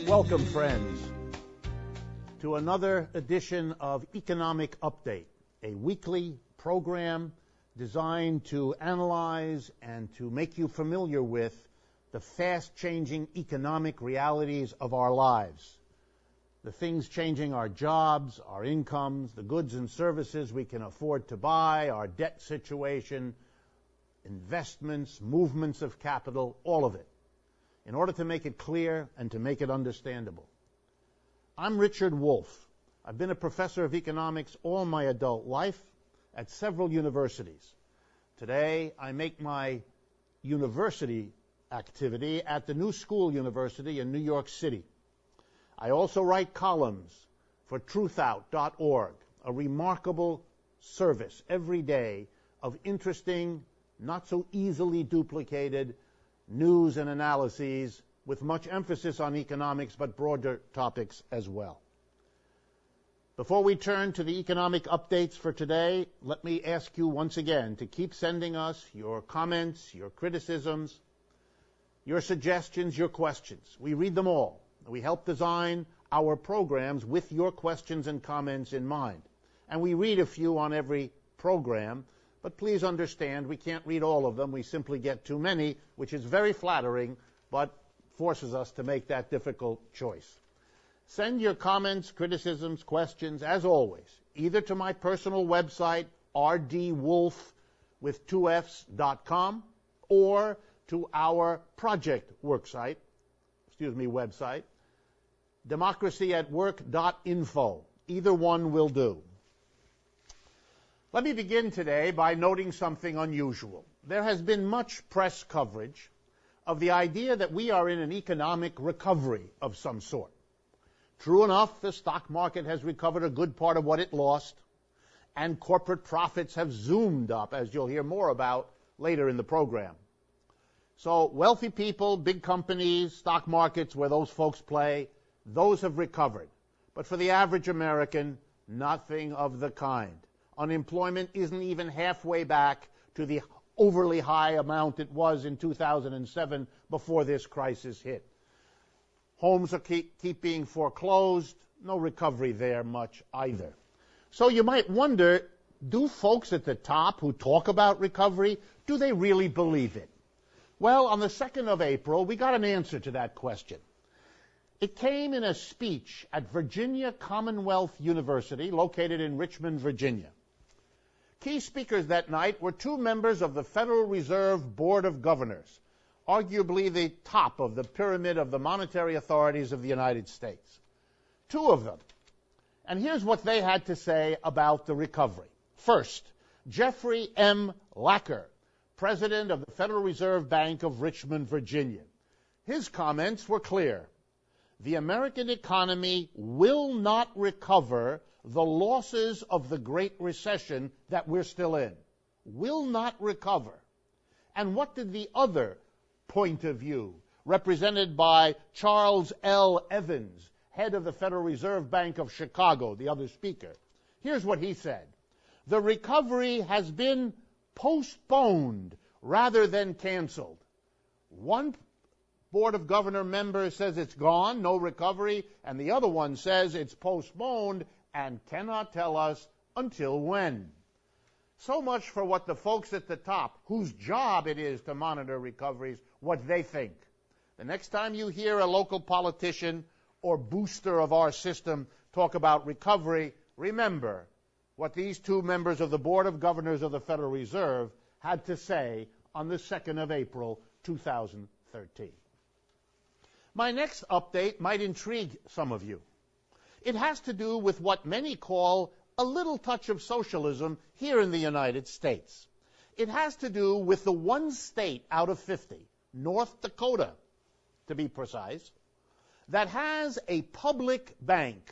Welcome, friends, to another edition of Economic Update, a weekly program designed to analyze and to make you familiar with the fast-changing economic realities of our lives, the things changing our jobs, our incomes, the goods and services we can afford to buy, our debt situation, investments, movements of capital, all of it, in order to make it clear and to make it understandable. I'm Richard Wolff. I've been a professor of economics all my adult life at several universities. Today, I make my university activity at the New School University in New York City. I also write columns for truthout.org, a remarkable service every day of interesting, not so easily duplicated news and analyses with much emphasis on economics, but broader topics as well. Before we turn to the economic updates for today, let me ask you once again to keep sending us your comments, your criticisms, your suggestions, your questions. We read them all. We help design our programs with your questions and comments in mind. And we read a few on every program, but please understand we can't read all of them. We simply get too many, which is very flattering, but forces us to make that difficult choice. Send your comments, criticisms, questions, as always, either to my personal website, rdwolff with 2fs.com, or to our project website, democracyatwork.info. Either one will do. Let me begin today by noting something unusual. There has been much press coverage of the idea that we are in an economic recovery of some sort. True enough, the stock market has recovered a good part of what it lost, and corporate profits have zoomed up, as you'll hear more about later in the program. So wealthy people, big companies, stock markets where those folks play, those have recovered. But for the average American, nothing of the kind. Unemployment isn't even halfway back to the overly high amount it was in 2007 before this crisis hit. Homes are keep being foreclosed. No recovery there much either. So you might wonder, do folks at the top who talk about recovery, do they really believe it? Well, on the 2nd of April, we got an answer to that question. It came in a speech at Virginia Commonwealth University, located in Richmond, Virginia. Key speakers that night were two members of the Federal Reserve Board of Governors, arguably the top of the pyramid of the monetary authorities of the United States. Two of them. And here's what they had to say about the recovery. First, Jeffrey M. Lacker, president of the Federal Reserve Bank of Richmond, Virginia. His comments were clear. The American economy will not recover the losses of the Great Recession that we're still in. Will not recover. And what did the other point of view, represented by Charles L. Evans, head of the Federal Reserve Bank of Chicago, the other speaker? Here's what he said. The recovery has been postponed rather than canceled. One Board of Governor member says it's gone, no recovery, and the other one says it's postponed and cannot tell us until when. So much for what the folks at the top, whose job it is to monitor recoveries, what they think. The next time you hear a local politician or booster of our system talk about recovery, remember what these two members of the Board of Governors of the Federal Reserve had to say on the 2nd of April, 2013. My next update might intrigue some of you. It has to do with what many call a little touch of socialism here in the United States. It has to do with the one state out of 50, North Dakota, to be precise, that has a public bank.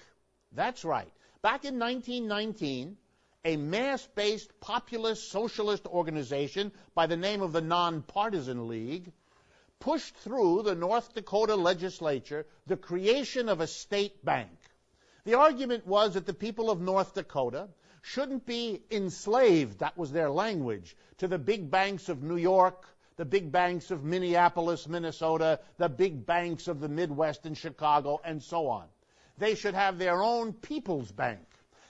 That's right. Back in 1919, a mass-based populist socialist organization by the name of the Nonpartisan League pushed through the North Dakota legislature the creation of a state bank. The argument was that the people of North Dakota shouldn't be enslaved, that was their language, to the big banks of New York, the big banks of Minneapolis, Minnesota, the big banks of the Midwest and Chicago, and so on. They should have their own people's bank,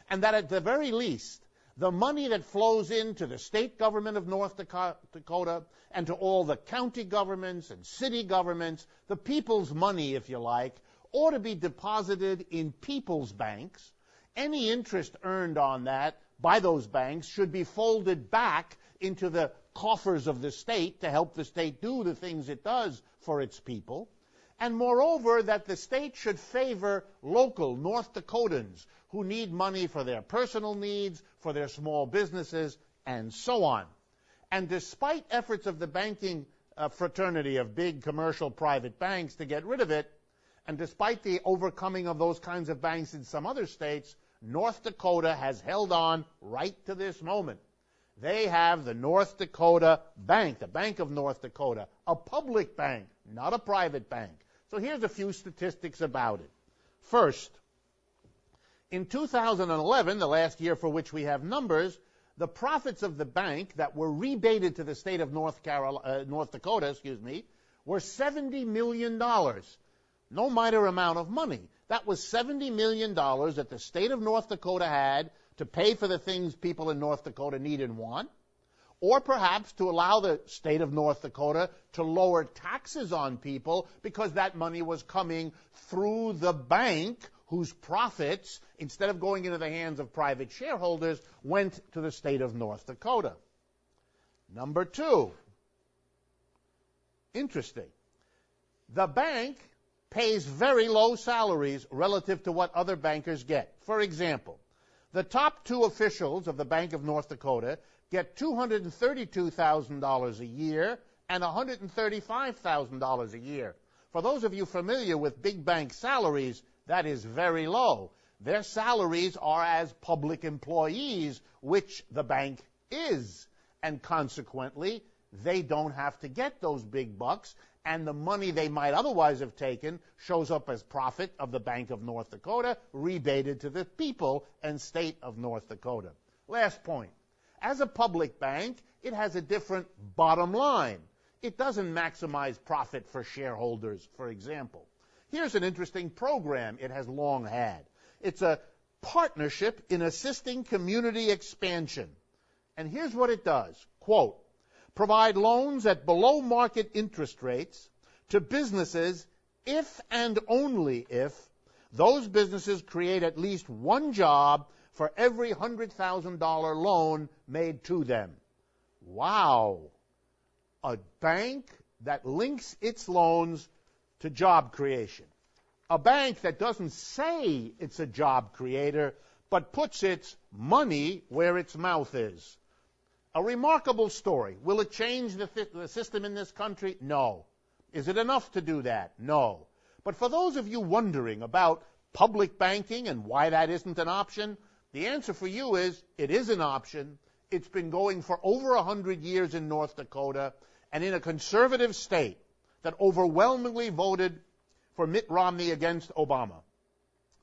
and that at the very least, the money that flows into the state government of North Dakota and to all the county governments and city governments, the people's money, if you like, ought to be deposited in people's banks. Any interest earned on that by those banks should be folded back into the coffers of the state to help the state do the things it does for its people. And moreover, that the state should favor local North Dakotans who need money for their personal needs, for their small businesses, and so on. And despite efforts of the banking fraternity of big commercial private banks to get rid of it, and despite the overcoming of those kinds of banks in some other states, North Dakota has held on right to this moment. They have the North Dakota Bank, the Bank of North Dakota, a public bank, not a private bank. So here's a few statistics about it. First, in 2011, the last year for which we have numbers, the profits of the bank that were rebated to the state of North Dakota, were $70 million. No minor amount of money. That was $70 million that the state of North Dakota had to pay for the things people in North Dakota need and want, or perhaps to allow the state of North Dakota to lower taxes on people because that money was coming through the bank whose profits, instead of going into the hands of private shareholders, went to the state of North Dakota. Number two, interesting. The bank pays very low salaries relative to what other bankers get. For example, the top two officials of the Bank of North Dakota get $232,000 a year and $135,000 a year. For those of you familiar with big bank salaries, that is very low. Their salaries are as public employees, which the bank is, and consequently, they don't have to get those big bucks, and the money they might otherwise have taken shows up as profit of the Bank of North Dakota, rebated to the people and state of North Dakota. Last point. As a public bank, it has a different bottom line. It doesn't maximize profit for shareholders, for example. Here's an interesting program it has long had. It's a partnership in assisting community expansion. And here's what it does. Quote, provide loans at below market interest rates to businesses if and only if those businesses create at least one job for every $100,000 loan made to them. Wow. A bank that links its loans to job creation. A bank that doesn't say it's a job creator, but puts its money where its mouth is. A remarkable story. Will it change the system in this country? No. Is it enough to do that? No. But for those of you wondering about public banking and why that isn't an option, the answer for you is it is an option. It's been going for over 100 years in North Dakota, and in a conservative state that overwhelmingly voted for Mitt Romney against Obama,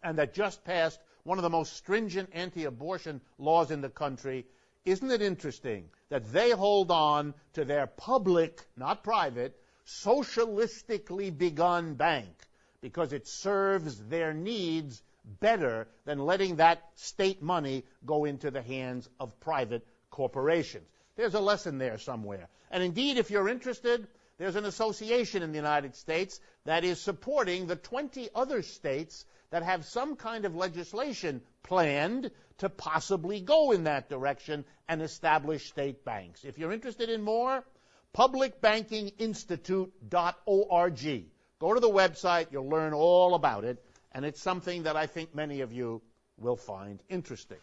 and that just passed one of the most stringent anti-abortion laws in the country. Isn't it interesting that they hold on to their public, not private, socialistically begun bank because it serves their needs better than letting that state money go into the hands of private corporations? There's a lesson there somewhere. And indeed, if you're interested, there's an association in the United States that is supporting the 20 other states that have some kind of legislation planned to possibly go in that direction and establish state banks. If you're interested in more, publicbankinginstitute.org. Go to the website, you'll learn all about it, and it's something that I think many of you will find interesting.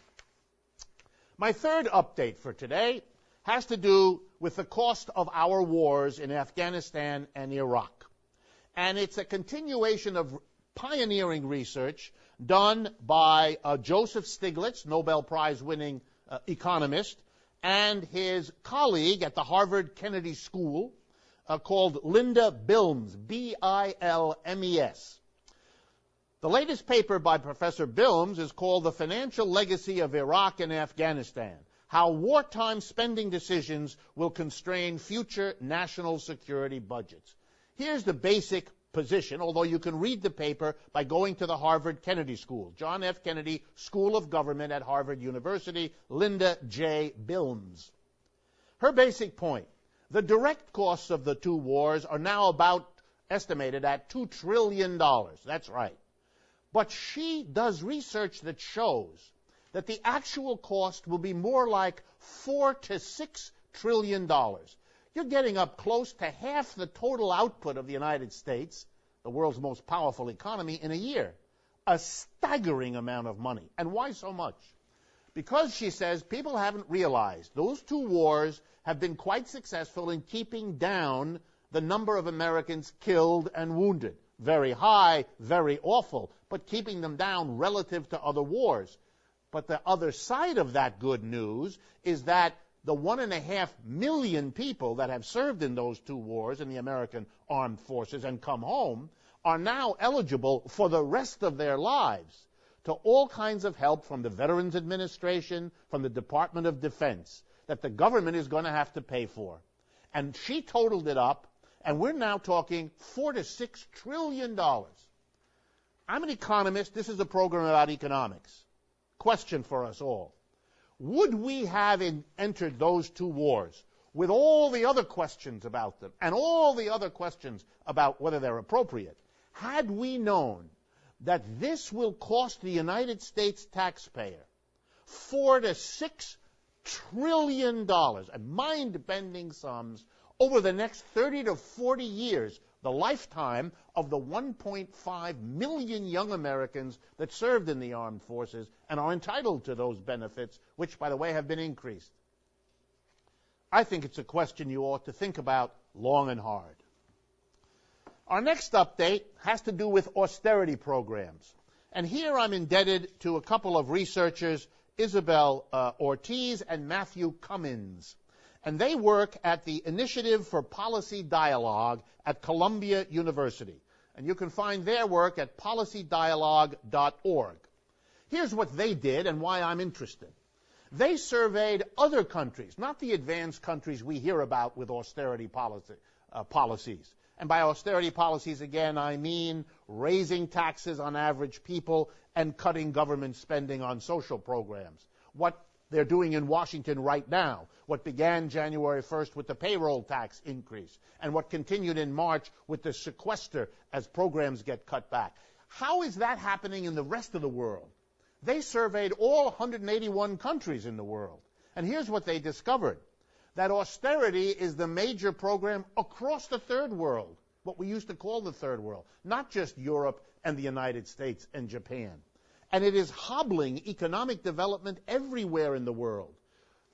My third update for today has to do with the cost of our wars in Afghanistan and Iraq. And it's a continuation of pioneering research done by Joseph Stiglitz, Nobel Prize-winning economist, and his colleague at the Harvard Kennedy School called Linda Bilmes, B-I-L-M-E-S. The latest paper by Professor Bilmes is called The Financial Legacy of Iraq and Afghanistan: how wartime spending decisions will constrain future national security budgets. Here's the basic position, although you can read the paper by going to the Harvard Kennedy School, John F. Kennedy School of Government at Harvard University, Linda J. Bilmes. Her basic point: the direct costs of the two wars are now about estimated at $2 trillion. That's right. But she does research that shows that the actual cost will be more like $4 to $6 trillion. You're getting up close to half the total output of the United States, the world's most powerful economy, in a year. A staggering amount of money. And why so much? Because, she says, people haven't realized those two wars have been quite successful in keeping down the number of Americans killed and wounded. Very high, very awful, but keeping them down relative to other wars. But the other side of that good news is that the 1.5 million people that have served in those two wars in the American armed forces and come home are now eligible for the rest of their lives to all kinds of help from the Veterans Administration, from the Department of Defense, that the government is going to have to pay for. And she totaled it up, and we're now talking $4 to $6 trillion. I'm an economist. This is a program about economics. Question for us all. Would we have entered those two wars with all the other questions about them and all the other questions about whether they're appropriate, had we known that this will cost the United States taxpayer $4 to $6 trillion, mind-bending sums, over the next 30 to 40 years, the lifetime of the 1.5 million young Americans that served in the armed forces and are entitled to those benefits, which, by the way, have been increased? I think it's a question you ought to think about long and hard. Our next update has to do with austerity programs. And here I'm indebted to a couple of researchers, Isabel Ortiz and Matthew Cummins. And they work at the Initiative for Policy Dialogue at Columbia University. And you can find their work at policydialogue.org. Here's what they did and why I'm interested. They surveyed other countries, not the advanced countries we hear about with austerity policies. And by austerity policies, again, I mean raising taxes on average people and cutting government spending on social programs. What they're doing in Washington right now, what began January 1st with the payroll tax increase, and what continued in March with the sequester as programs get cut back. How is that happening in the rest of the world? They surveyed all 181 countries in the world. And here's what they discovered: that austerity is the major program across the third world, what we used to call the third world, not just Europe and the United States and Japan. And it is hobbling economic development everywhere in the world.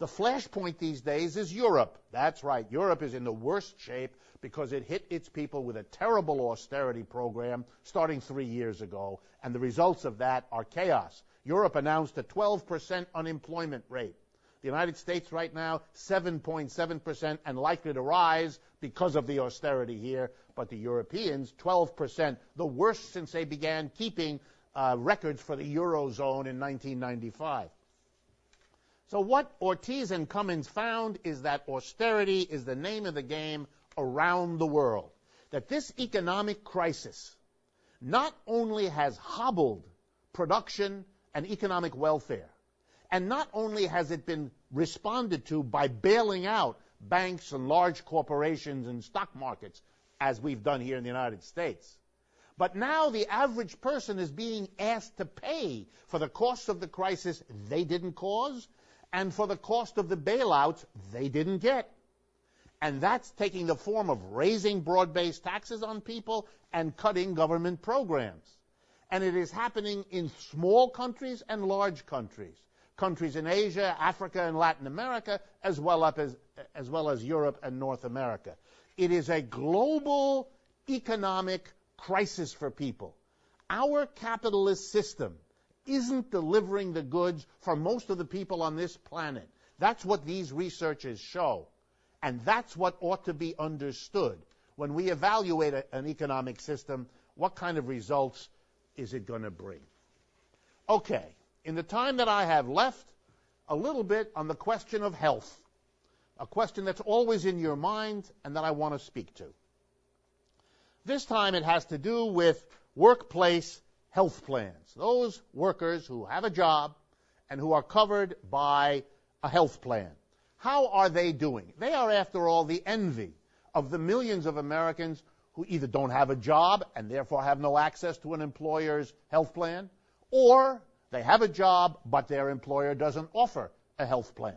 The flashpoint these days is Europe. That's right, Europe is in the worst shape because it hit its people with a terrible austerity program starting 3 years ago, and the results of that are chaos. Europe announced a 12% unemployment rate. The United States right now, 7.7% and likely to rise because of the austerity here. But the Europeans, 12%, the worst since they began keeping records for the Eurozone in 1995. So what Ortiz and Cummins found is that austerity is the name of the game around the world. That this economic crisis not only has hobbled production and economic welfare, and not only has it been responded to by bailing out banks and large corporations and stock markets, as we've done here in the United States, but now the average person is being asked to pay for the cost of the crisis they didn't cause and for the cost of the bailouts they didn't get. And that's taking the form of raising broad-based taxes on people and cutting government programs. And it is happening in small countries and large countries. Countries in Asia, Africa, and Latin America, as well as Europe and North America. It is a global economic crisis for people. Our capitalist system isn't delivering the goods for most of the people on this planet. That's what these researchers show. And that's what ought to be understood. When we evaluate an economic system, what kind of results is it going to bring? Okay, in the time that I have left, a little bit on the question of health, a question that's always in your mind and that I want to speak to. This time it has to do with workplace health plans, those workers who have a job and who are covered by a health plan. How are they doing? They are, after all, the envy of the millions of Americans who either don't have a job and therefore have no access to an employer's health plan, or they have a job but their employer doesn't offer a health plan.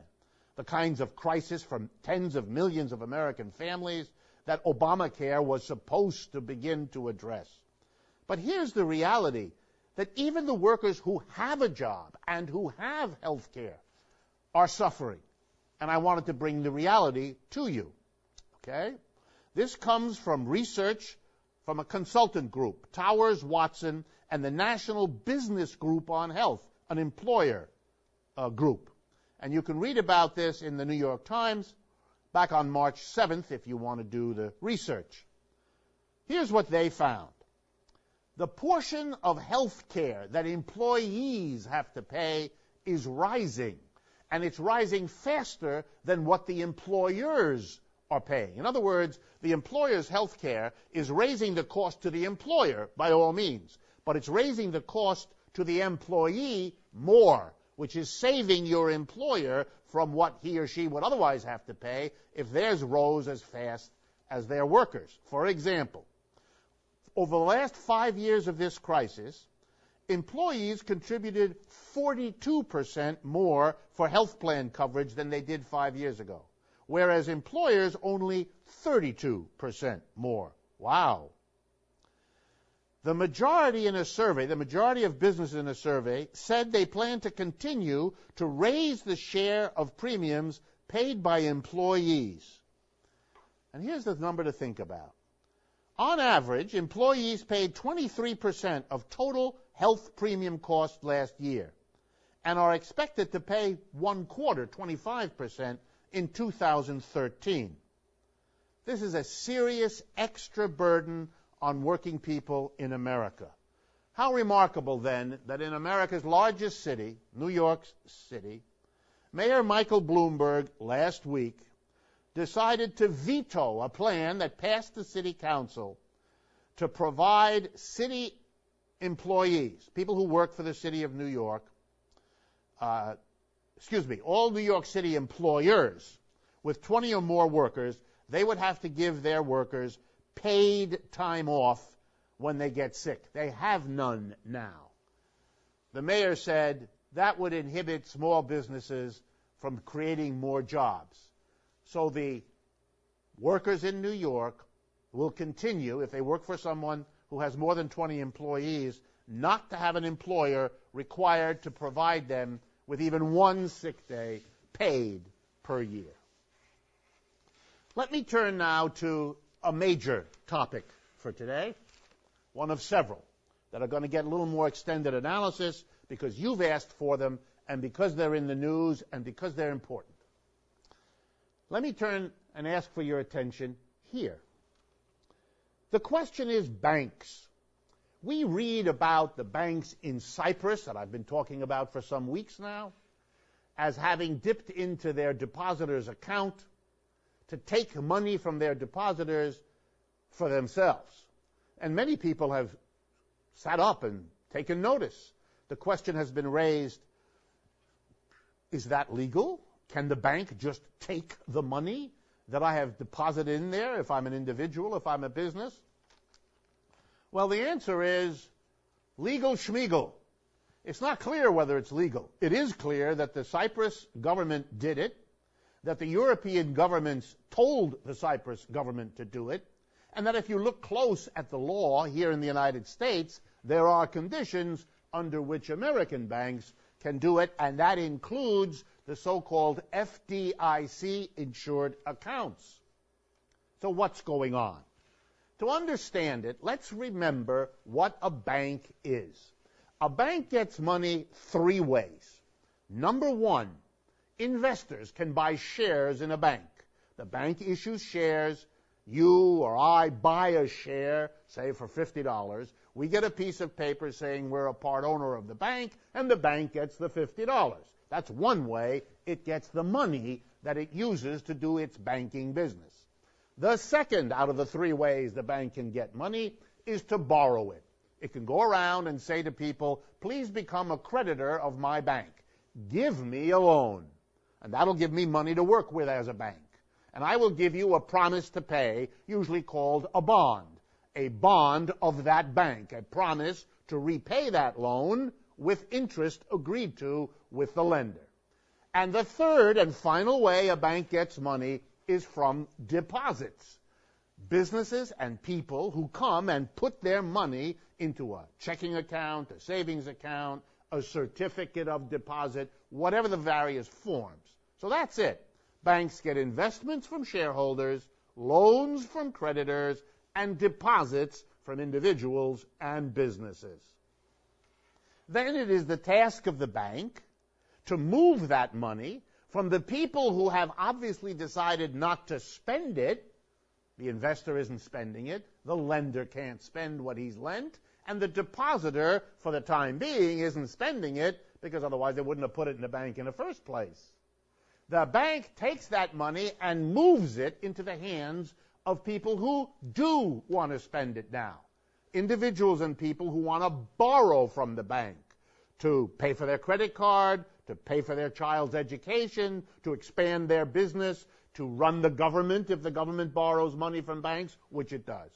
The kinds of crisis from tens of millions of American families that Obamacare was supposed to begin to address. But here's the reality, that even the workers who have a job and who have health care are suffering. And I wanted to bring the reality to you. Okay? This comes from research from a consultant group, Towers Watson, and the National Business Group on Health, an employer group. And you can read about this in the New York Times back on March 7th if you want to do the research. Here's what they found. The portion of health care that employees have to pay is rising, and it's rising faster than what the employers are paying. In other words, the employer's health care is raising the cost to the employer by all means, but it's raising the cost to the employee more, which is saving your employer from what he or she would otherwise have to pay if theirs rose as fast as their workers. For example, over the last 5 years of this crisis, employees contributed 42% more for health plan coverage than they did 5 years ago, whereas employers only 32% more. Wow. The majority in a survey, the majority of businesses in a survey, said they plan to continue to raise the share of premiums paid by employees. And here's the number to think about. On average, employees paid 23% of total health premium cost last year and are expected to pay 1/4, 25%, in 2013. This is a serious extra burden on working people in America. How remarkable, then, that in America's largest city, New York City, Mayor Michael Bloomberg last week decided to veto a plan that passed the city council to provide city employees, people who work for the city of New York, all New York City employers with 20 or more workers, they would have to give their workers paid time off when they get sick. They have none now. The mayor said that would inhibit small businesses from creating more jobs. So the workers in New York will continue, if they work for someone who has more than 20 employees, not to have an employer required to provide them with even one sick day paid per year. Let me turn now to a major topic for today, one of several that are going to get a little more extended analysis because you've asked for them and because they're in the news and because they're important. Let me turn and ask for your attention here. The question is banks. We read about the banks in Cyprus, that I've been talking about for some weeks now, as having dipped into their depositors' account to take money from their depositors for themselves. And many people have sat up and taken notice. The question has been raised, is that legal? Can the bank just take the money that I have deposited in there if I'm an individual, if I'm a business? Well, the answer is legal schmeagle. It's not clear whether it's legal. It is clear that the Cyprus government did it, that the European governments told the Cyprus government to do it, and that if you look close at the law here in the United States, there are conditions under which American banks can do it, and that includes the so-called FDIC-insured accounts. So what's going on? To understand it, let's remember what a bank is. A bank gets money three ways. Number one, investors can buy shares in a bank. The bank issues shares. You or I buy a share, say for $50. We get a piece of paper saying we're a part owner of the bank, and the bank gets the $50. That's one way it gets the money that it uses to do its banking business. The second out of the three ways the bank can get money is to borrow it. It can go around and say to people, please become a creditor of my bank. Give me a loan. And that'll give me money to work with as a bank. And I will give you a promise to pay, usually called a bond of that bank, a promise to repay that loan with interest agreed to with the lender. And the third and final way a bank gets money is from deposits. Businesses and people who come and put their money into a checking account, a savings account, a certificate of deposit, whatever the various forms. So that's it. Banks get investments from shareholders, loans from creditors, and deposits from individuals and businesses. Then it is the task of the bank to move that money from the people who have obviously decided not to spend it. The investor isn't spending it, the lender can't spend what he's lent, and the depositor, for the time being, isn't spending it because otherwise they wouldn't have put it in the bank in the first place. The bank takes that money and moves it into the hands of people who do want to spend it now. Individuals and people who want to borrow from the bank to pay for their credit card, to pay for their child's education, to expand their business, to run the government if the government borrows money from banks, which it does.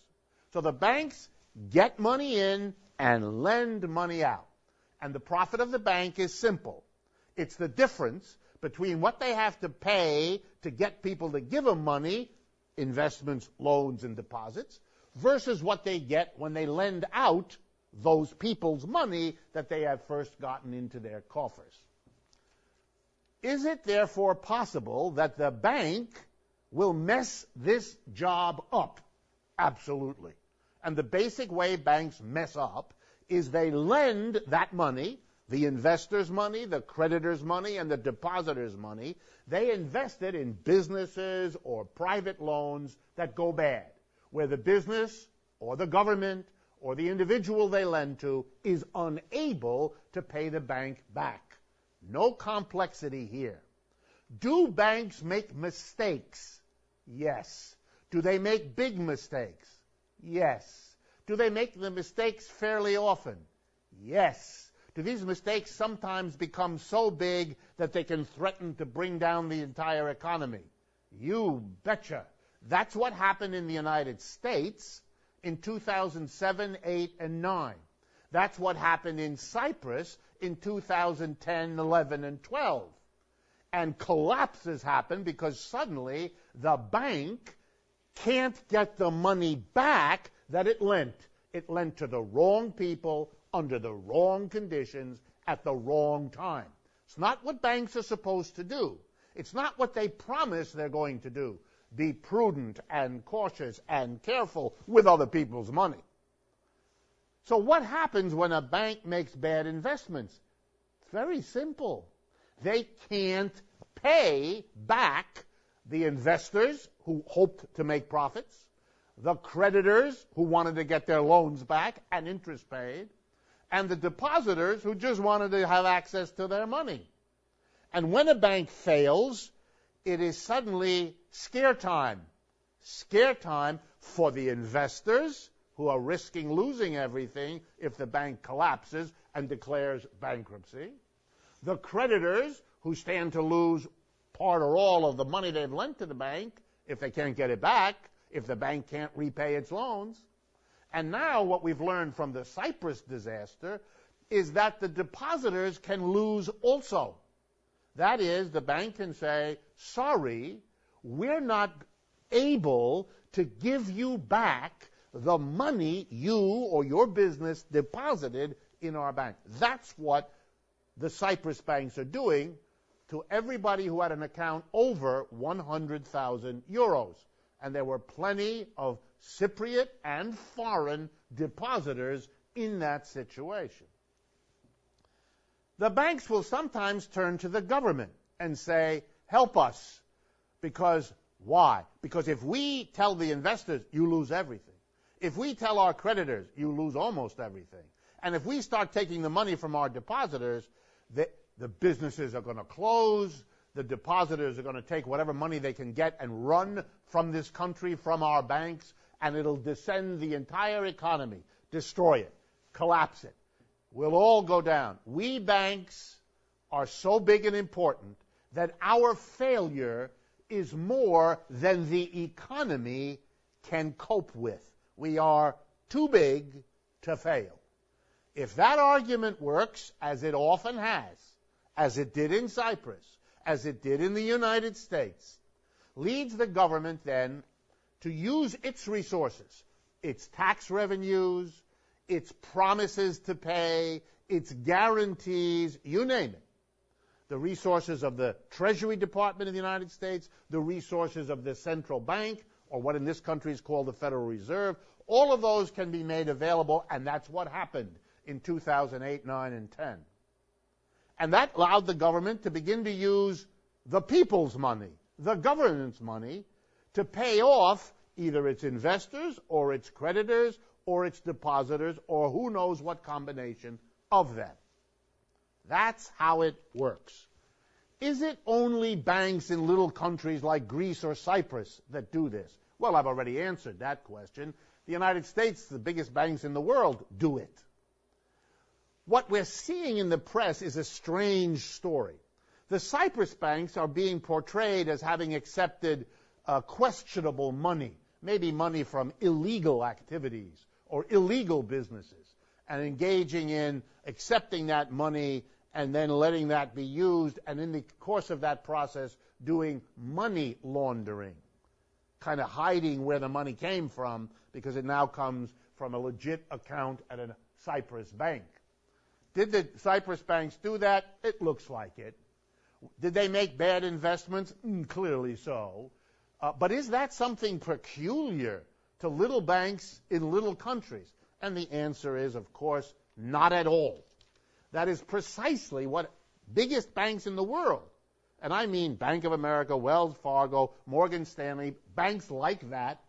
So the banks get money in and lend money out. And the profit of the bank is simple. It's the difference between what they have to pay to get people to give them money, investments, loans, and deposits, versus what they get when they lend out those people's money that they have first gotten into their coffers. Is it therefore possible that the bank will mess this job up? Absolutely. And the basic way banks mess up is they lend that money, the investor's money, the creditor's money, and the depositor's money. They invest it in businesses or private loans that go bad, where the business or the government or the individual they lend to is unable to pay the bank back. No complexity here. Do banks make mistakes? Yes. Do they make big mistakes? Yes. Do they make the mistakes fairly often? Yes. Do these mistakes sometimes become so big that they can threaten to bring down the entire economy? You betcha. That's what happened in the United States in 2007, 8, and 9. That's what happened in Cyprus in 2010, 11, and 12. And collapses happen because suddenly the bank can't get the money back that it lent. It lent to the wrong people under the wrong conditions at the wrong time. It's not what banks are supposed to do. It's not what they promise they're going to do. Be prudent and cautious and careful with other people's money. So what happens when a bank makes bad investments? It's very simple. They can't pay back the investors who hoped to make profits, the creditors who wanted to get their loans back and interest paid, and the depositors who just wanted to have access to their money. And when a bank fails, it is suddenly scare time. Scare time for the investors who are risking losing everything if the bank collapses and declares bankruptcy. The creditors who stand to lose part or all of the money they've lent to the bank if they can't get it back, if the bank can't repay its loans. And now what we've learned from the Cyprus disaster is that the depositors can lose also. That is, the bank can say, sorry, we're not able to give you back the money you or your business deposited in our bank. That's what the Cyprus banks are doing to everybody who had an account over 100,000 euros. And there were plenty of Cypriot and foreign depositors in that situation. The banks will sometimes turn to the government and say, help us. Because why? Because if we tell the investors, you lose everything. If we tell our creditors, you lose almost everything. And if we start taking the money from our depositors, The businesses are going to close. The depositors are going to take whatever money they can get and run from this country, from our banks, and it'll descend the entire economy, destroy it, collapse it. We'll all go down. We banks are so big and important that our failure is more than the economy can cope with. We are too big to fail. If that argument works, as it often has, as it did in Cyprus, as it did in the United States, leads the government then to use its resources, its tax revenues, its promises to pay, its guarantees, you name it. The resources of the Treasury Department of the United States, the resources of the central bank, or what in this country is called the Federal Reserve, all of those can be made available, and that's what happened in 2008, 9, and 10. And that allowed the government to begin to use the people's money, the government's money, to pay off either its investors or its creditors or its depositors or who knows what combination of them. That's how it works. Is it only banks in little countries like Greece or Cyprus that do this? Well, I've already answered that question. The United States, the biggest banks in the world, do it. What we're seeing in the press is a strange story. The Cyprus banks are being portrayed as having accepted questionable money, maybe money from illegal activities or illegal businesses, and engaging in accepting that money and then letting that be used, and in the course of that process doing money laundering, kind of hiding where the money came from because it now comes from a legit account at a Cyprus bank. Did the Cyprus banks do that? It looks like it. Did they make bad investments? Clearly so. But is that something peculiar to little banks in little countries? And the answer is, of course, not at all. That is precisely what biggest banks in the world, and I mean Bank of America, Wells Fargo, Morgan Stanley, banks like that,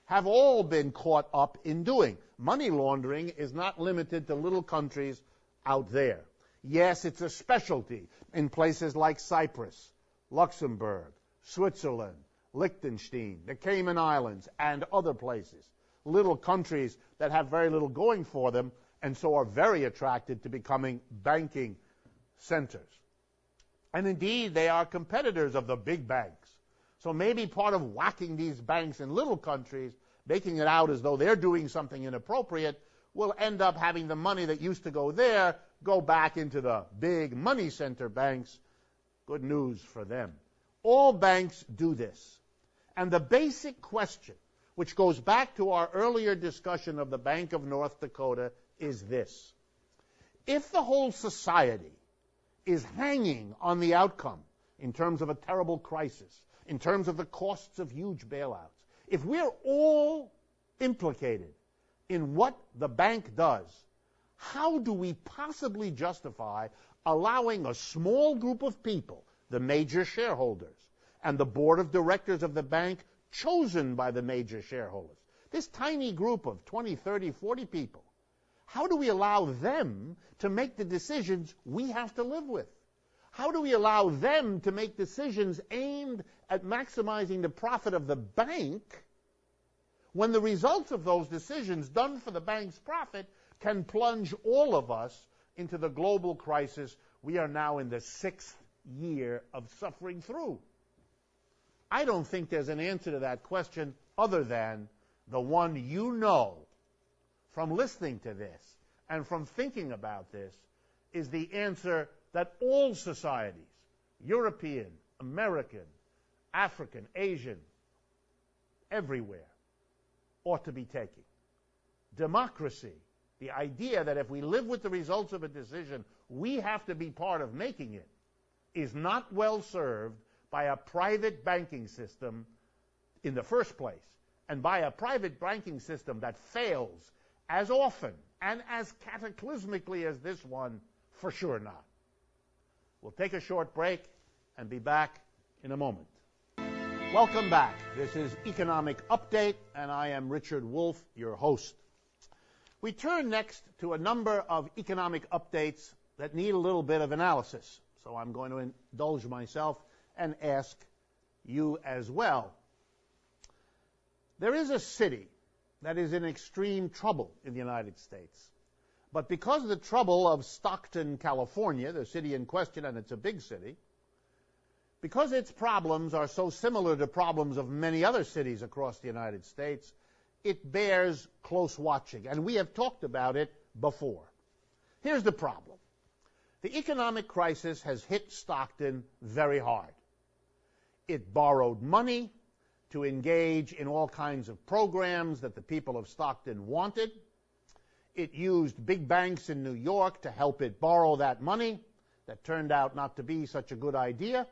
have all been caught up in doing. Money laundering is not limited to little countries out there. Yes, it's a specialty in places like Cyprus, Luxembourg, Switzerland, Liechtenstein, the Cayman Islands, and other places. Little countries that have very little going for them and so are very attracted to becoming banking centers. And indeed, they are competitors of the big banks. So maybe part of whacking these banks in little countries, making it out as though they're doing something inappropriate, will end up having the money that used to go there go back into the big money center banks. Good news for them. All banks do this. And the basic question, which goes back to our earlier discussion of the Bank of North Dakota, is this. If the whole society is hanging on the outcome in terms of a terrible crisis, in terms of the costs of huge bailouts, if we're all implicated in what the bank does, how do we possibly justify allowing a small group of people, the major shareholders, and the board of directors of the bank chosen by the major shareholders, this tiny group of 20, 30, 40 people, how do we allow them to make the decisions we have to live with? How do we allow them to make decisions aimed at maximizing the profit of the bank when the results of those decisions done for the bank's profit can plunge all of us into the global crisis we are now in the 6th year of suffering through? I don't think there's an answer to that question other than the one you know from listening to this and from thinking about this is the answer that all societies, European, American, African, Asian, everywhere, ought to be taking. Democracy, the idea that if we live with the results of a decision, we have to be part of making it, is not well served by a private banking system in the first place, and by a private banking system that fails as often and as cataclysmically as this one, for sure not. We'll take a short break and be back in a moment. Welcome back. This is Economic Update, and I am Richard Wolff, your host. We turn next to a number of economic updates that need a little bit of analysis. So I'm going to indulge myself and ask you as well. There is a city that is in extreme trouble in the United States. But because of the trouble of Stockton, California, the city in question, and it's a big city, because its problems are so similar to problems of many other cities across the United States, it bears close watching. And we have talked about it before. Here's the problem. The economic crisis has hit Stockton very hard. It borrowed money to engage in all kinds of programs that the people of Stockton wanted. It used big banks in New York to help it borrow that money. That turned out not to be such a good idea.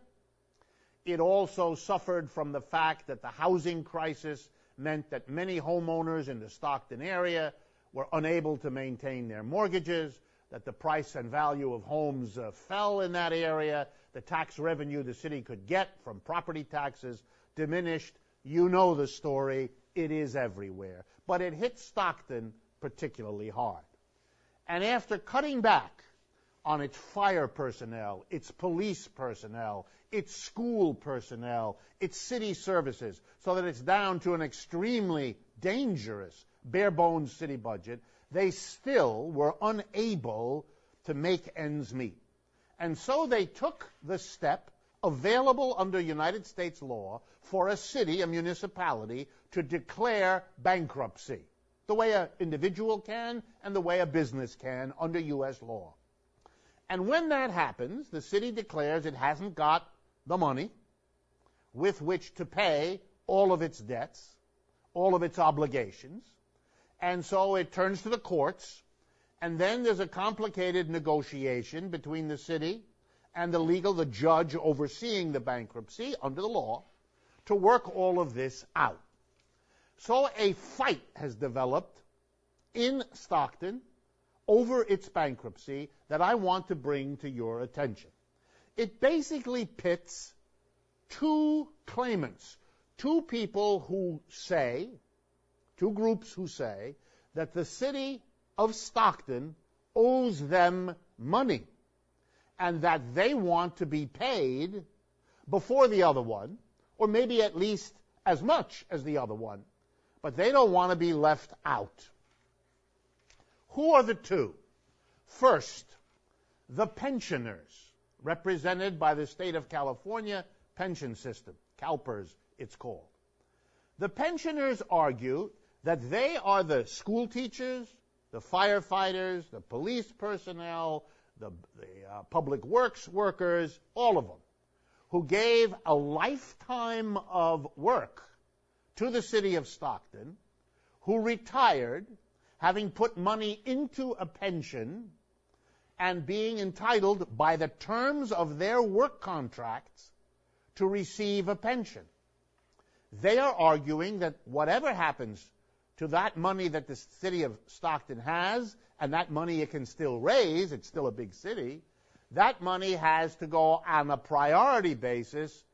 It also suffered from the fact that the housing crisis meant that many homeowners in the Stockton area were unable to maintain their mortgages, that the price and value of homes fell in that area, the tax revenue the city could get from property taxes diminished. You know the story. It is everywhere. But it hit Stockton particularly hard. And after cutting back on its fire personnel, its police personnel, its school personnel, its city services, so that it's down to an extremely dangerous, bare-bones city budget, they still were unable to make ends meet. And so they took the step available under United States law for a city, a municipality, to declare bankruptcy, the way an individual can and the way a business can under U.S. law. And when that happens, the city declares it hasn't got the money with which to pay all of its debts, all of its obligations, and so it turns to the courts, and then there's a complicated negotiation between the city and the judge overseeing the bankruptcy under the law to work all of this out. So a fight has developed in Stockton over its bankruptcy that I want to bring to your attention. It basically pits two claimants, two people who say, two groups who say that the city of Stockton owes them money and that they want to be paid before the other one, or maybe at least as much as the other one, but they don't want to be left out. Who are the two? First, the pensioners, represented by the state of California pension system, CalPERS it's called. The pensioners argue that they are the school teachers, the firefighters, the police personnel, the public works workers, all of them, who gave a lifetime of work to the city of Stockton, who retired, having put money into a pension and being entitled by the terms of their work contracts to receive a pension. They are arguing that whatever happens to that money that the city of Stockton has, and that money it can still raise, it's still a big city, that money has to go on a priority basis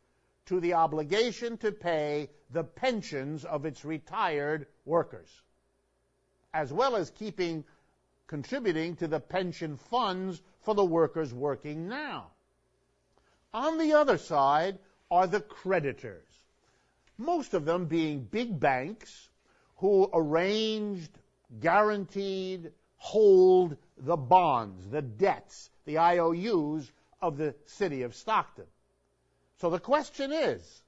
to the obligation to pay the pensions of its retired workers, as well as contributing to the pension funds for the workers working now. On the other side are the creditors, most of them being big banks who arranged, guaranteed, hold the bonds, the debts, the IOUs of the city of Stockton. So the question is,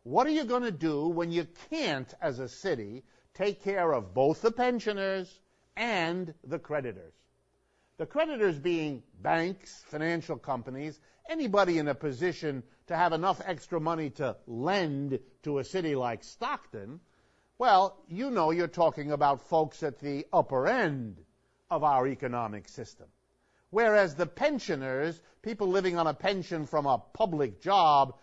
what are you going to do when you can't, as a city, take care of both the pensioners and the creditors? The creditors being banks, financial companies, anybody in a position to have enough extra money to lend to a city like Stockton. Well, you know you're talking about folks at the upper end of our economic system. Whereas the pensioners, people living on a pension from a public job,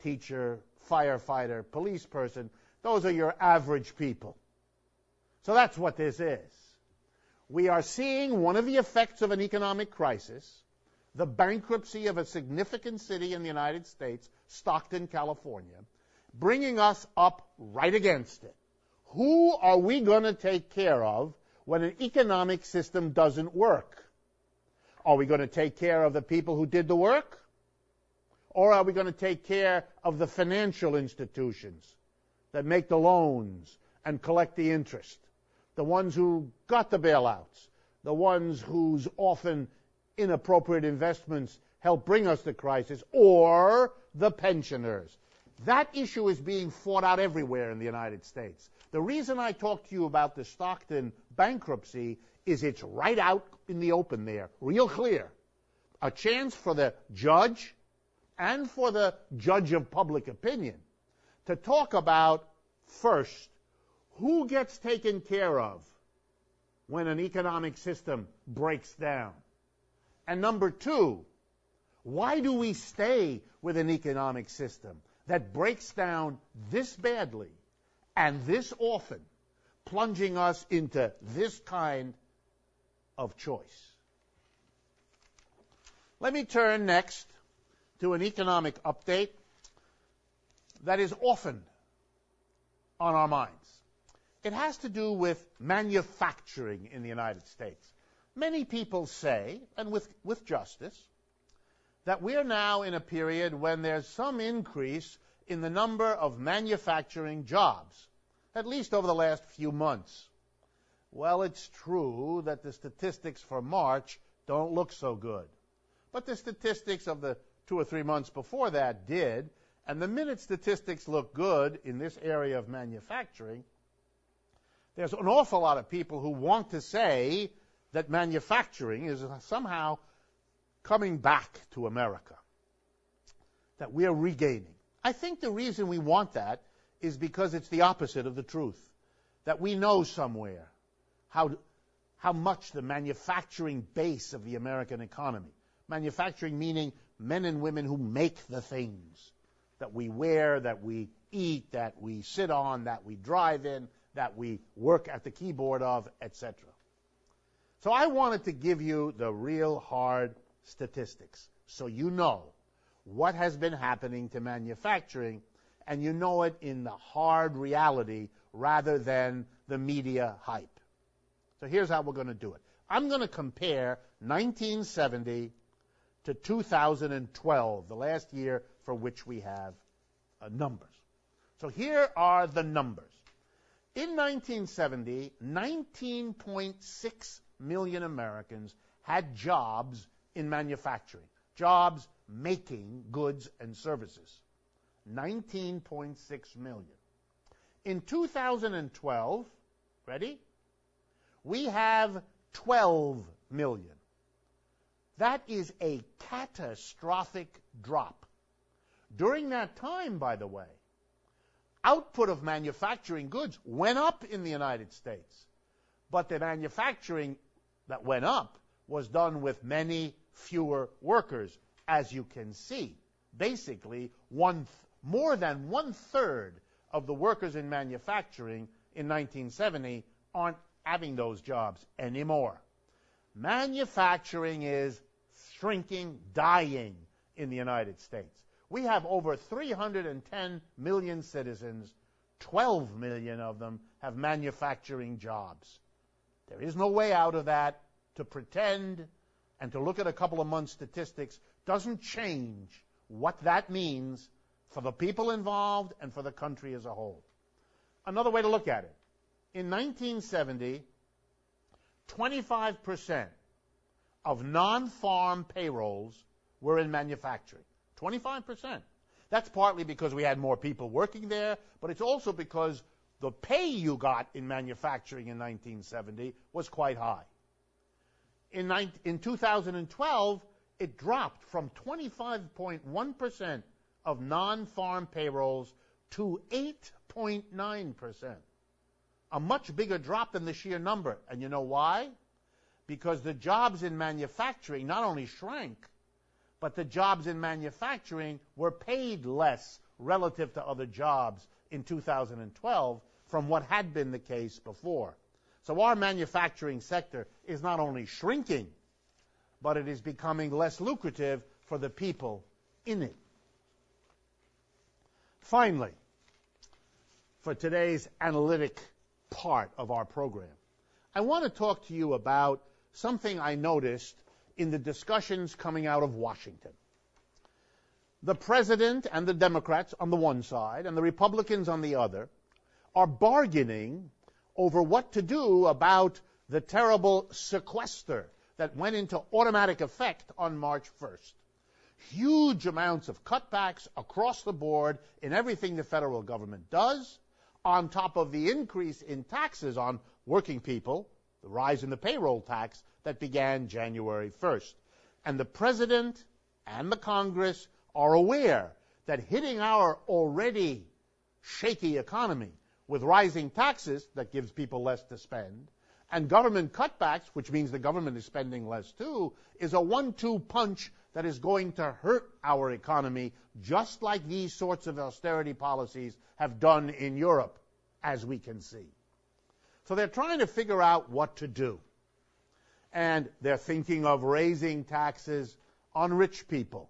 teacher, firefighter, police person, those are your average people. So that's what this is. We are seeing one of the effects of an economic crisis, the bankruptcy of a significant city in the United States, Stockton, California, bringing us up right against it. Who are we going to take care of when an economic system doesn't work? Are we going to take care of the people who did the work? Or are we going to take care of the financial institutions that make the loans and collect the interest? The ones who got the bailouts, the ones whose often inappropriate investments helped bring us the crisis, or the pensioners? That issue is being fought out everywhere in the United States. The reason I talk to you about the Stockton bankruptcy is it's right out in the open there, real clear. A chance for the judge and for the judge of public opinion to talk about, first, who gets taken care of when an economic system breaks down? And number two, why do we stay with an economic system that breaks down this badly and this often, plunging us into this kind of choice? Let me turn next to an economic update that is often on our minds. It has to do with manufacturing in the United States. Many people say, and with justice, that we are now in a period when there's some increase in the number of manufacturing jobs, at least over the last few months. Well, it's true that the statistics for March don't look so good. But the statistics of the 2 or 3 months before that did, and the minute statistics look good in this area of manufacturing, there's an awful lot of people who want to say that manufacturing is somehow coming back to America, that we are regaining. I think the reason we want that is because it's the opposite of the truth, that we know somewhere how much the manufacturing base of the American economy, manufacturing meaning men and women who make the things that we wear, that we eat, that we sit on, that we drive in, that we work at the keyboard of, etc. So I wanted to give you the real hard statistics so you know what has been happening to manufacturing, and you know it in the hard reality rather than the media hype. So here's how we're going to do it. I'm going to compare 1970 to 2012, the last year for which we have numbers. So here are the numbers. In 1970, 19.6 million Americans had jobs in manufacturing, jobs making goods and services. 19.6 million. In 2012, ready? We have 12 million. That is a catastrophic drop. During that time, by the way, output of manufacturing goods went up in the United States. But the manufacturing that went up was done with many fewer workers, as you can see. Basically, more than one-third of the workers in manufacturing in 1970 aren't having those jobs anymore. Manufacturing is shrinking, dying in the United States. We have over 310 million citizens. 12 million of them have manufacturing jobs. There is no way out of that. To pretend and to look at a couple of months' statistics doesn't change what that means for the people involved and for the country as a whole. Another way to look at it. In 1970, 25% of non-farm payrolls were in manufacturing. 25%. That's partly because we had more people working there, but it's also because the pay you got in manufacturing in 1970 was quite high. In 2012, it dropped from 25.1% of non-farm payrolls to 8.9%. A much bigger drop than the sheer number. And you know why? Because the jobs in manufacturing not only shrank, but the jobs in manufacturing were paid less relative to other jobs in 2012 from what had been the case before. So our manufacturing sector is not only shrinking, but it is becoming less lucrative for the people in it. Finally, for today's analytic part of our program, I want to talk to you about something I noticed in the discussions coming out of Washington. The president and the Democrats on the one side and the Republicans on the other are bargaining over what to do about the terrible sequester that went into automatic effect on March 1st. Huge amounts of cutbacks across the board in everything the federal government does, on top of the increase in taxes on working people, the rise in the payroll tax that began January 1st. And the president and the Congress are aware that hitting our already shaky economy with rising taxes that gives people less to spend, and government cutbacks, which means the government is spending less too, is a 1-2 punch that is going to hurt our economy, just like these sorts of austerity policies have done in Europe, as we can see. So they're trying to figure out what to do. And they're thinking of raising taxes on rich people.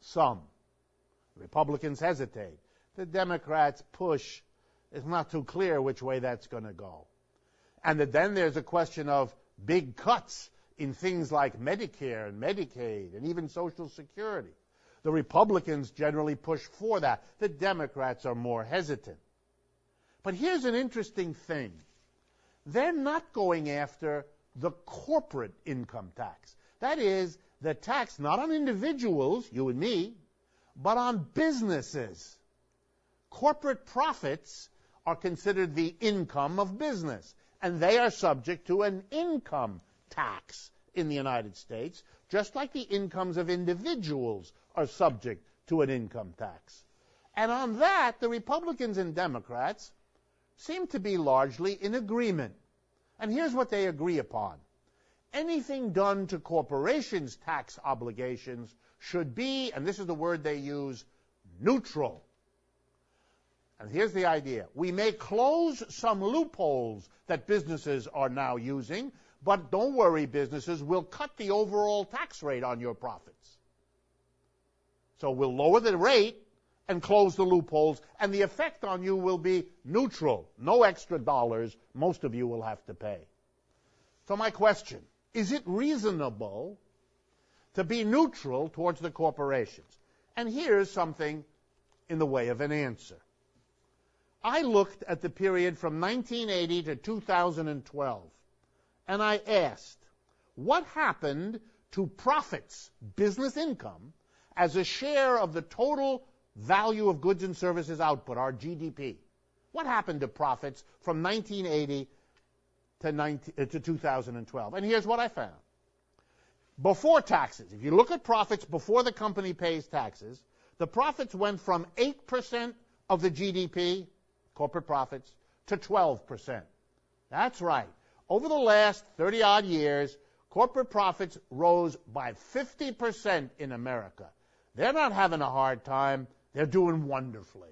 Some. Republicans hesitate. The Democrats push. It's not too clear which way that's going to go. And then there's a question of big cuts in things like Medicare and Medicaid and even Social Security. The Republicans generally push for that. The Democrats are more hesitant. But here's an interesting thing. They're not going after the corporate income tax. That is, the tax not on individuals, you and me, but on businesses. Corporate profits are considered the income of business, and they are subject to an income tax in the United States, just like the incomes of individuals are subject to an income tax. And on that, the Republicans and Democrats seem to be largely in agreement. And here's what they agree upon. Anything done to corporations' tax obligations should be, and this is the word they use, neutral. And here's the idea. We may close some loopholes that businesses are now using, but don't worry, businesses, we'll cut the overall tax rate on your profits. So we'll lower the rate and close the loopholes, and the effect on you will be neutral. No extra dollars most of you will have to pay. So my question, is it reasonable to be neutral towards the corporations? And here's something in the way of an answer. I looked at the period from 1980 to 2012, and I asked, what happened to profits, business income, as a share of the total value of goods and services output, our GDP? What happened to profits from 1980 to 2012? And here's what I found. Before taxes, if you look at profits before the company pays taxes, the profits went from 8% of the GDP, corporate profits, to 12%. That's right. Over the last 30-odd years, corporate profits rose by 50% in America. They're not having a hard time. They're doing wonderfully,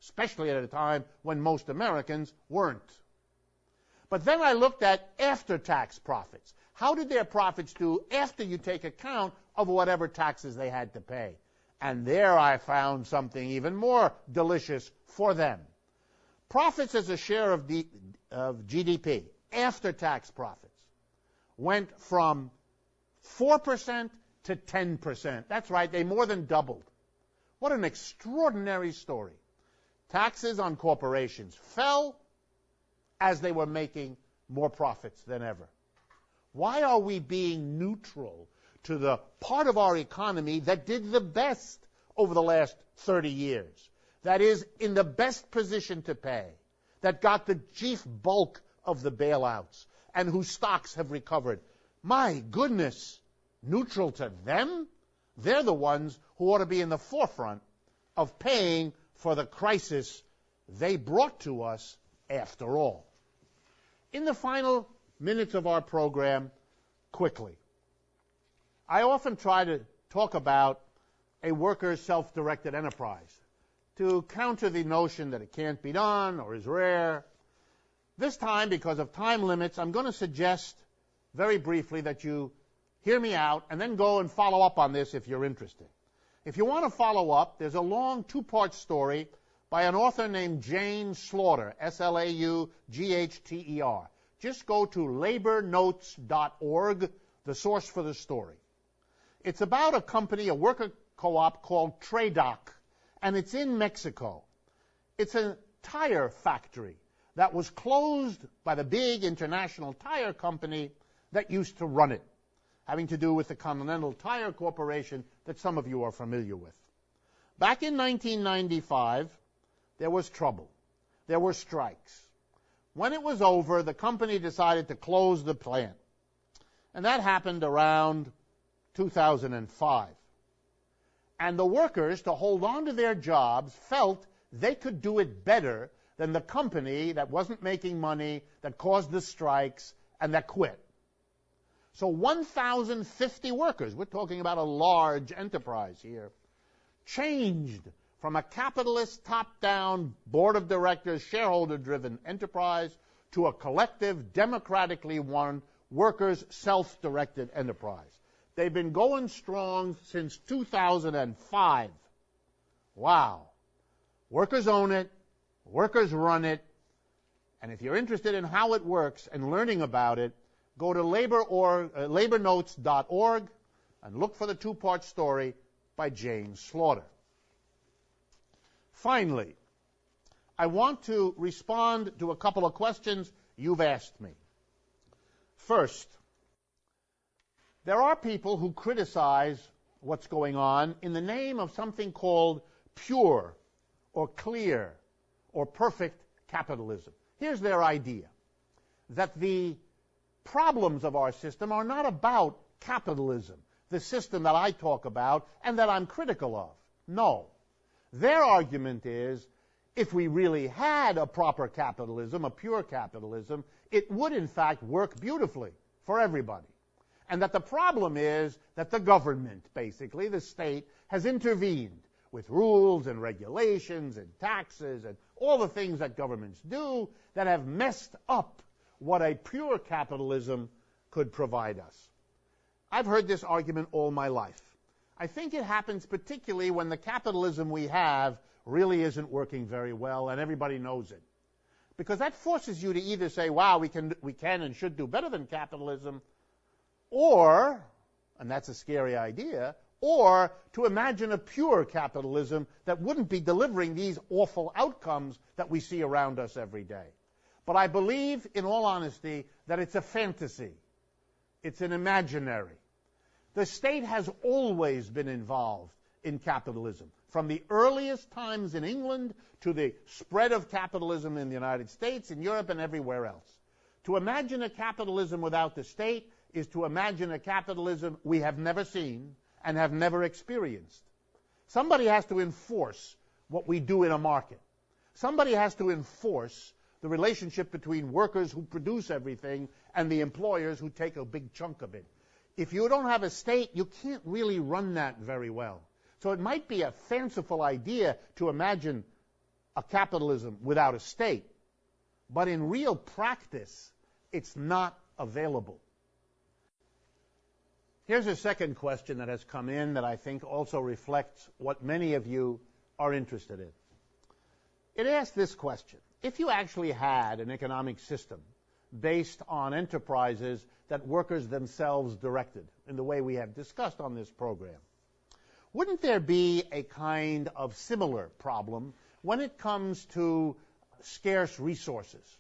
especially at a time when most Americans weren't. But then I looked at after-tax profits. How did their profits do after you take account of whatever taxes they had to pay? And there I found something even more delicious for them. Profits as a share of GDP, after-tax profits, went from 4% to 10%. That's right, they more than doubled. What an extraordinary story. Taxes on corporations fell as they were making more profits than ever. Why are we being neutral to the part of our economy that did the best over the last 30 years, that is in the best position to pay, that got the chief bulk of the bailouts, and whose stocks have recovered? My goodness, neutral to them? They're the ones who ought to be in the forefront of paying for the crisis they brought to us after all. In the final minutes of our program, quickly, I often try to talk about a worker's self-directed enterprise to counter the notion that it can't be done or is rare. This time, because of time limits, I'm going to suggest very briefly that you hear me out and then go and follow up on this if you're interested. If you want to follow up, there's a long two-part story by an author named Jane Slaughter, S-L-A-U-G-H-T-E-R. Just go to labornotes.org, the source for the story. It's about a company, a worker co-op called Tradoc, and it's in Mexico. It's a tire factory that was closed by the big international tire company that used to run it, having to do with the Continental Tire Corporation that some of you are familiar with. Back in 1995, there was trouble. There were strikes. When it was over, the company decided to close the plant. And that happened around 2005. And the workers, to hold on to their jobs, felt they could do it better than the company that wasn't making money, that caused the strikes, and that quit. So 1,050 workers, we're talking about a large enterprise here, changed from a capitalist, top-down, board of directors, shareholder-driven enterprise to a collective, democratically won, workers' self-directed enterprise. They've been going strong since 2005. Wow. Workers own it. Workers run it. And if you're interested in how it works and learning about it, go to labornotes.org and look for the two-part story by James Slaughter. Finally, I want to respond to a couple of questions you've asked me. First, there are people who criticize what's going on in the name of something called pure or clear or perfect capitalism. Here's their idea, that the problems of our system are not about capitalism, the system that I talk about and that I'm critical of. No. Their argument is, if we really had a proper capitalism, a pure capitalism, it would in fact work beautifully for everybody. And that the problem is that the government, basically, the state, has intervened with rules and regulations and taxes and all the things that governments do that have messed up what a pure capitalism could provide us. I've heard this argument all my life. I think it happens particularly when the capitalism we have really isn't working very well and everybody knows it. Because that forces you to either say, wow, we can and should do better than capitalism, or, and that's a scary idea, or to imagine a pure capitalism that wouldn't be delivering these awful outcomes that we see around us every day. But I believe, in all honesty, that it's a fantasy. It's an imaginary. The state has always been involved in capitalism, from the earliest times in England to the spread of capitalism in the United States, in Europe, and everywhere else. To imagine a capitalism without the state is to imagine a capitalism we have never seen and have never experienced. Somebody has to enforce what we do in a market. Somebody has to enforce the relationship between workers who produce everything and the employers who take a big chunk of it. If you don't have a state, you can't really run that very well. So it might be a fanciful idea to imagine a capitalism without a state, but in real practice, it's not available. Here's a second question that has come in that I think also reflects what many of you are interested in. It asks this question: if you actually had an economic system based on enterprises that workers themselves directed, in the way we have discussed on this program, wouldn't there be a kind of similar problem when it comes to scarce resources,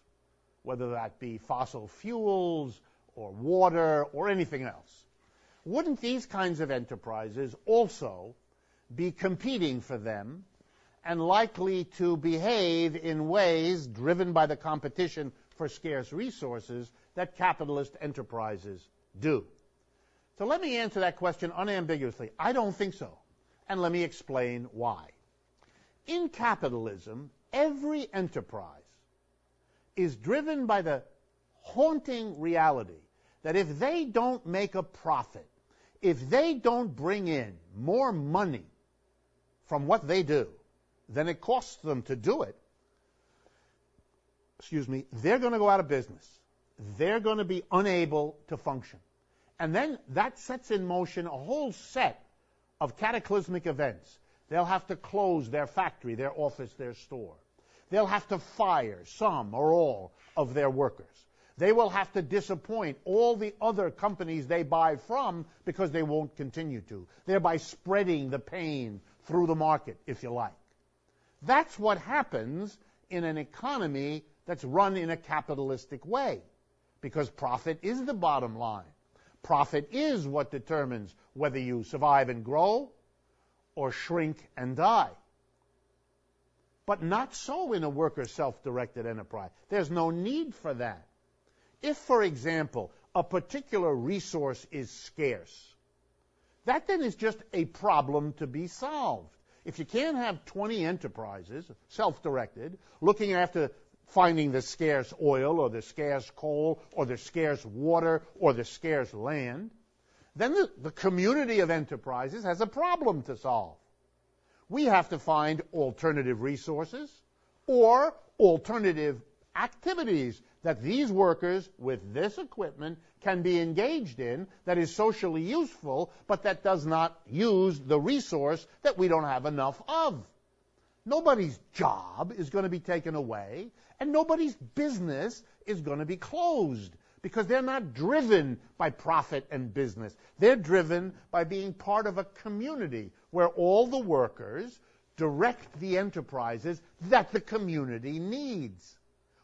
whether that be fossil fuels or water or anything else? Wouldn't these kinds of enterprises also be competing for them and likely to behave in ways driven by the competition for scarce resources that capitalist enterprises do? So let me answer that question unambiguously. I don't think so. And let me explain why. In capitalism, every enterprise is driven by the haunting reality that if they don't make a profit, if they don't bring in more money from what they do than it costs them to do it, they're going to go out of business. They're going to be unable to function. And then that sets in motion a whole set of cataclysmic events. They'll have to close their factory, their office, their store. They'll have to fire some or all of their workers. They will have to disappoint all the other companies they buy from because they won't continue to, thereby spreading the pain through the market, if you like. That's what happens in an economy that's run in a capitalistic way, because profit is the bottom line. Profit is what determines whether you survive and grow or shrink and die. But not so in a worker self-directed enterprise. There's no need for that. If, for example, a particular resource is scarce, that then is just a problem to be solved. If you can't have 20 enterprises, self-directed, looking after finding the scarce oil or the scarce coal or the scarce water or the scarce land, then the community of enterprises has a problem to solve. We have to find alternative resources or alternative activities that these workers with this equipment can be engaged in that is socially useful, but that does not use the resource that we don't have enough of. Nobody's job is going to be taken away, and nobody's business is going to be closed, because they're not driven by profit and business. They're driven by being part of a community where all the workers direct the enterprises that the community needs.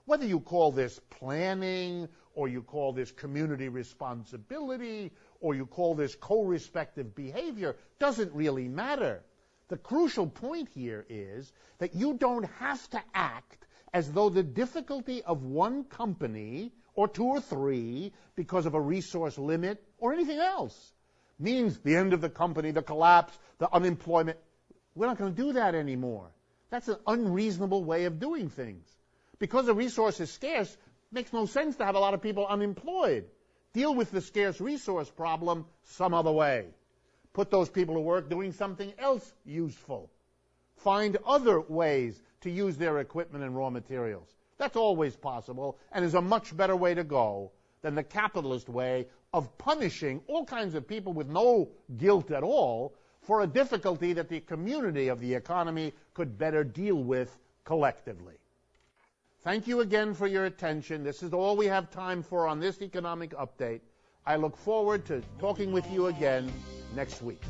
Whether you call this planning, or you call this community responsibility, or you call this co-respective behavior, doesn't really matter. The crucial point here is that you don't have to act as though the difficulty of one company, or two or three, because of a resource limit, or anything else, means the end of the company, the collapse, the unemployment. We're not going to do that anymore. That's an unreasonable way of doing things. Because a resource is scarce, it makes no sense to have a lot of people unemployed. Deal with the scarce resource problem some other way. Put those people to work doing something else useful. Find other ways to use their equipment and raw materials. That's always possible, and is a much better way to go than the capitalist way of punishing all kinds of people with no guilt at all for a difficulty that the community of the economy could better deal with collectively. Thank you again for your attention. This is all we have time for on this economic update. I look forward to talking with you again next week.